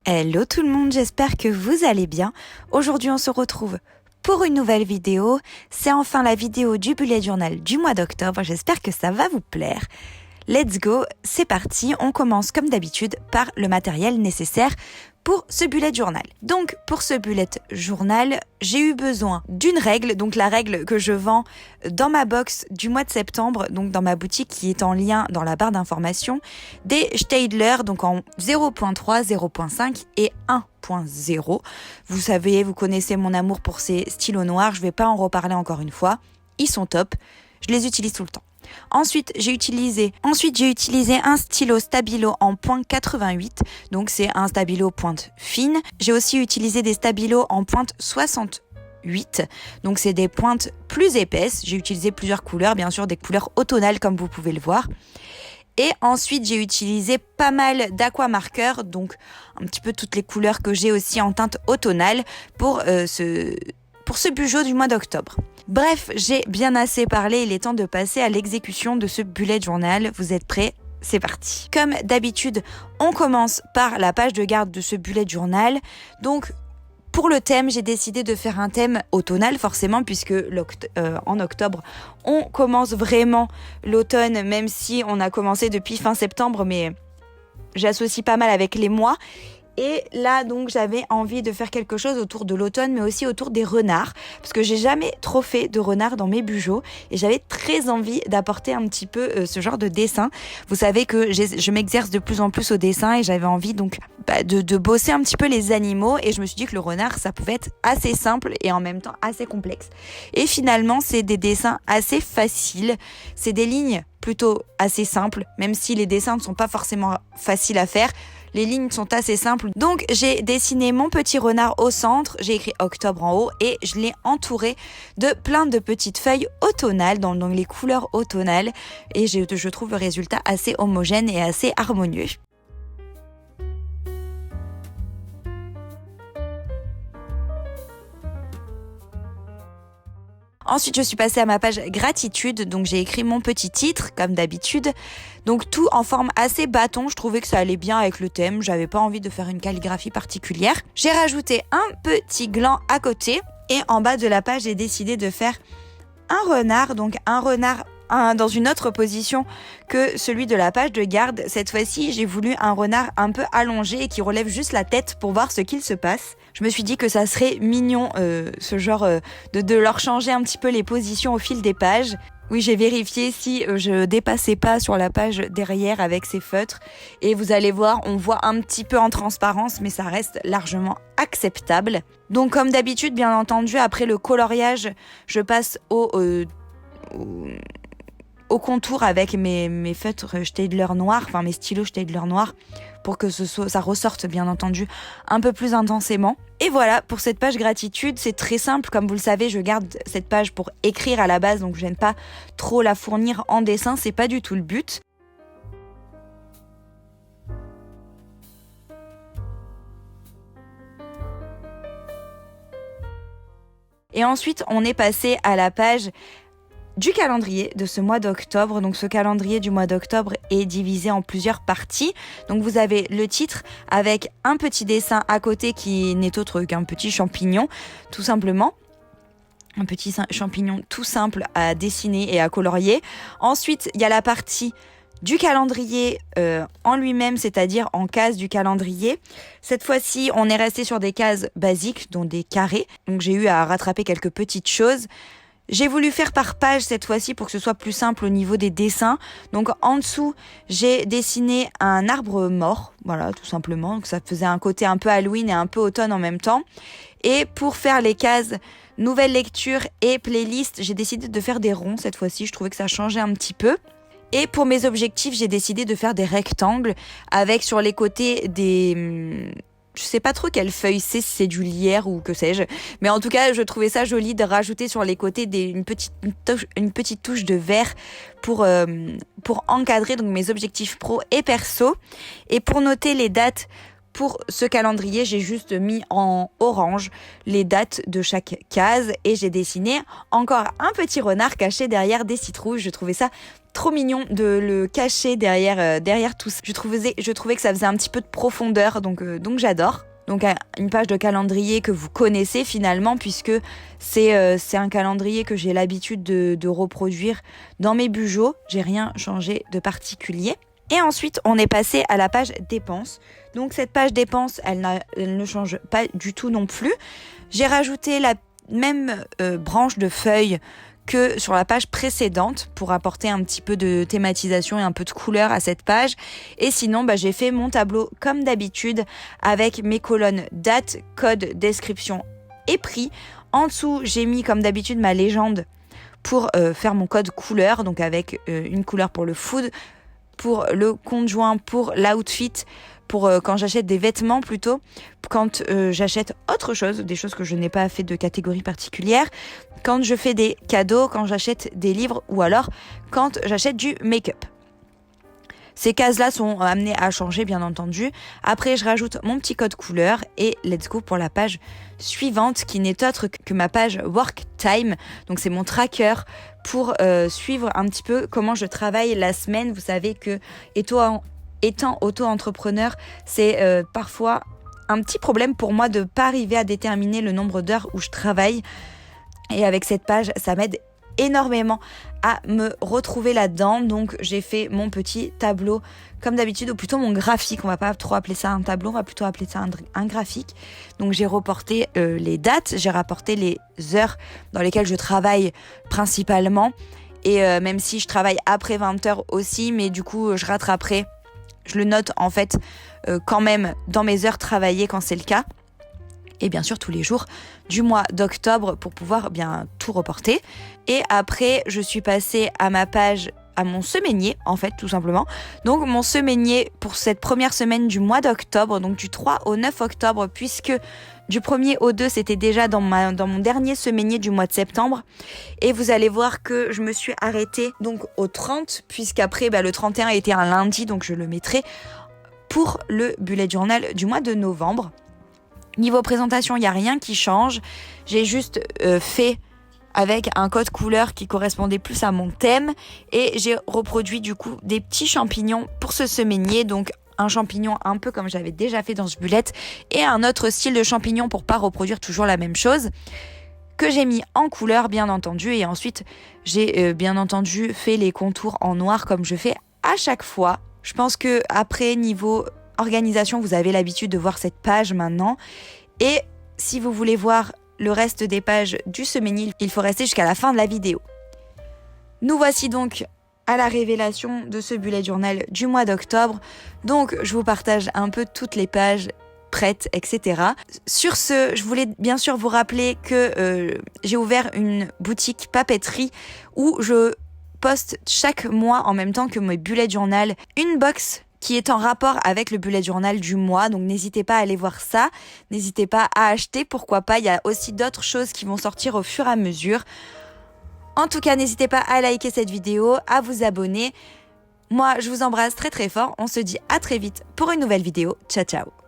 Hello tout le monde, j'espère que vous allez bien. Aujourd'hui on se retrouve pour une nouvelle vidéo. C'est enfin la vidéo du bullet journal du mois d'octobre, j'espère que ça va vous plaire. Let's go, c'est parti, on commence comme d'habitude par le matériel nécessaire pour ce bullet journal. Donc pour ce bullet journal, j'ai eu besoin d'une règle, donc la règle que je vends dans ma box du mois de septembre, donc dans ma boutique qui est en lien dans la barre d'information, des Staedtler, donc en 0.3, 0.5 et 1.0. Vous savez, vous connaissez mon amour pour ces stylos noirs, je vais pas en reparler encore une fois, ils sont top, je les utilise tout le temps. Ensuite, j'ai utilisé un stylo Stabilo en pointe 88, donc c'est un stabilo pointe fine. J'ai aussi utilisé des stabilos en pointe 68, donc c'est des pointes plus épaisses. J'ai utilisé plusieurs couleurs, bien sûr des couleurs automnales comme vous pouvez le voir. Et ensuite, j'ai utilisé pas mal d'aquamarqueurs, donc un petit peu toutes les couleurs que j'ai aussi en teinte automnale pour ce Bujo du mois d'octobre. Bref, j'ai bien assez parlé, il est temps de passer à l'exécution de ce bullet journal. Vous êtes prêts ? C'est parti. Comme d'habitude, on commence par la page de garde de ce bullet journal. Donc, pour le thème, j'ai décidé de faire un thème automnal, forcément, puisque en octobre, on commence vraiment l'automne, même si on a commencé depuis fin septembre, mais j'associe pas mal avec les mois. Et là, donc, j'avais envie de faire quelque chose autour de l'automne, mais aussi autour des renards, parce que j'ai jamais trop fait de renards dans mes bujots, et j'avais très envie d'apporter un petit peu ce genre de dessin. Vous savez que je m'exerce de plus en plus au dessin, et j'avais envie donc de bosser un petit peu les animaux, et je me suis dit que le renard, ça pouvait être assez simple et en même temps assez complexe. Et finalement, c'est des dessins assez faciles, c'est des lignes plutôt assez simples, même si les dessins ne sont pas forcément faciles à faire. Les lignes sont assez simples. Donc, j'ai dessiné mon petit renard au centre. J'ai écrit octobre en haut et je l'ai entouré de plein de petites feuilles automnales, dans les couleurs automnales. Et je trouve le résultat assez homogène et assez harmonieux. Ensuite, je suis passée à ma page gratitude, donc j'ai écrit mon petit titre, comme d'habitude. Donc tout en forme assez bâton, je trouvais que ça allait bien avec le thème, j'avais pas envie de faire une calligraphie particulière. J'ai rajouté un petit gland à côté, et en bas de la page, j'ai décidé de faire un renard, donc un renard dans une autre position que celui de la page de garde. Cette fois-ci, j'ai voulu un renard un peu allongé et qui relève juste la tête pour voir ce qu'il se passe. Je me suis dit que ça serait mignon, ce genre de leur changer un petit peu les positions au fil des pages. Oui, j'ai vérifié si je dépassais pas sur la page derrière avec ces feutres. Et vous allez voir, on voit un petit peu en transparence, mais ça reste largement acceptable. Donc comme d'habitude, bien entendu, après le coloriage, je passe au contour avec mes feutres Staedtler noirs, enfin mes stylos Staedtler noirs, pour que ça ressorte bien entendu un peu plus intensément. Et voilà, pour cette page gratitude, c'est très simple. Comme vous le savez, je garde cette page pour écrire à la base, donc je n'aime pas trop la fournir en dessin, c'est pas du tout le but. Et ensuite, on est passé à la page du calendrier de ce mois d'octobre. Donc ce calendrier du mois d'octobre est divisé en plusieurs parties. Donc vous avez le titre avec un petit dessin à côté qui n'est autre qu'un petit champignon, tout simplement. Un petit champignon tout simple à dessiner et à colorier. Ensuite, il y a la partie du calendrier en lui-même, c'est-à-dire en cases du calendrier. Cette fois-ci, on est resté sur des cases basiques, dont des carrés. Donc j'ai eu à rattraper quelques petites choses. J'ai voulu faire par page cette fois-ci pour que ce soit plus simple au niveau des dessins. Donc en dessous, j'ai dessiné un arbre mort, voilà, tout simplement. Donc ça faisait un côté un peu Halloween et un peu automne en même temps. Et pour faire les cases nouvelles lectures et playlist, j'ai décidé de faire des ronds cette fois-ci. Je trouvais que ça changeait un petit peu. Et pour mes objectifs, j'ai décidé de faire des rectangles avec sur les côtés des... Je sais pas trop quelle feuille c'est, si c'est du lierre ou que sais-je. Mais en tout cas, je trouvais ça joli de rajouter sur les côtés une petite touche de vert pour encadrer donc mes objectifs pro et perso. Et pour noter les dates Pour ce calendrier, j'ai juste mis en orange les dates de chaque case et j'ai dessiné encore un petit renard caché derrière des citrouilles. Je trouvais ça trop mignon de le cacher derrière tout ça. Je trouvais que ça faisait un petit peu de profondeur, donc j'adore. Donc une page de calendrier que vous connaissez finalement, puisque c'est un calendrier que j'ai l'habitude de reproduire dans mes bujots. J'ai rien changé de particulier. Et ensuite, on est passé à la page dépenses. Donc cette page dépenses, elle ne change pas du tout non plus. J'ai rajouté la même branche de feuilles que sur la page précédente pour apporter un petit peu de thématisation et un peu de couleur à cette page. Et sinon, j'ai fait mon tableau comme d'habitude avec mes colonnes date, code, description et prix. En dessous, j'ai mis comme d'habitude ma légende pour faire mon code couleur, donc avec une couleur pour le food, pour le conjoint, pour l'outfit, pour quand j'achète des vêtements plutôt, quand j'achète autre chose, des choses que je n'ai pas fait de catégorie particulière, quand je fais des cadeaux, quand j'achète des livres ou alors quand j'achète du make-up. Ces cases-là sont amenées à changer, bien entendu. Après, je rajoute mon petit code couleur et let's go pour la page suivante qui n'est autre que ma page Work Time. Donc, c'est mon tracker pour suivre un petit peu comment je travaille la semaine. Vous savez que étant auto-entrepreneur, c'est parfois un petit problème pour moi de ne pas arriver à déterminer le nombre d'heures où je travaille. Et avec cette page, ça m'aide énormément à me retrouver là-dedans. Donc j'ai fait mon petit tableau comme d'habitude, ou plutôt mon graphique. On va pas trop appeler ça un tableau, on va plutôt appeler ça un graphique. Donc j'ai reporté les dates, j'ai rapporté les heures dans lesquelles je travaille principalement. Et même si je travaille après 20h aussi, mais du coup je rattraperai. Je le note en fait quand même dans mes heures travaillées quand c'est le cas. Et bien sûr tous les jours du mois d'octobre pour pouvoir bien tout reporter. Et après, je suis passée à mon semainier en fait tout simplement. Donc mon semainier pour cette première semaine du mois d'octobre, donc du 3 au 9 octobre, puisque du 1er au 2 c'était déjà dans mon dernier semainier du mois de septembre. Et vous allez voir que je me suis arrêtée donc au 30, puisqu'après le 31 était un lundi, donc je le mettrai pour le bullet journal du mois de novembre. Niveau présentation, il n'y a rien qui change. J'ai juste fait avec un code couleur qui correspondait plus à mon thème. Et j'ai reproduit du coup des petits champignons pour ce semainier. Donc un champignon un peu comme j'avais déjà fait dans ce bullet. Et un autre style de champignon pour pas reproduire toujours la même chose. Que j'ai mis en couleur bien entendu. Et ensuite j'ai bien entendu fait les contours en noir comme je fais à chaque fois. Je pense que après niveau organisation, vous avez l'habitude de voir cette page maintenant. Et si vous voulez voir le reste des pages du semainier, il faut rester jusqu'à la fin de la vidéo. Nous voici donc à la révélation de ce bullet journal du mois d'octobre. Donc je vous partage un peu toutes les pages prêtes, etc. Sur ce, je voulais bien sûr vous rappeler que j'ai ouvert une boutique papeterie où je poste chaque mois en même temps que mes bullet journal une box qui est en rapport avec le bullet journal du mois. Donc n'hésitez pas à aller voir ça, n'hésitez pas à acheter, pourquoi pas, il y a aussi d'autres choses qui vont sortir au fur et à mesure. En tout cas, n'hésitez pas à liker cette vidéo, à vous abonner. Moi, je vous embrasse très très fort, on se dit à très vite pour une nouvelle vidéo. Ciao ciao.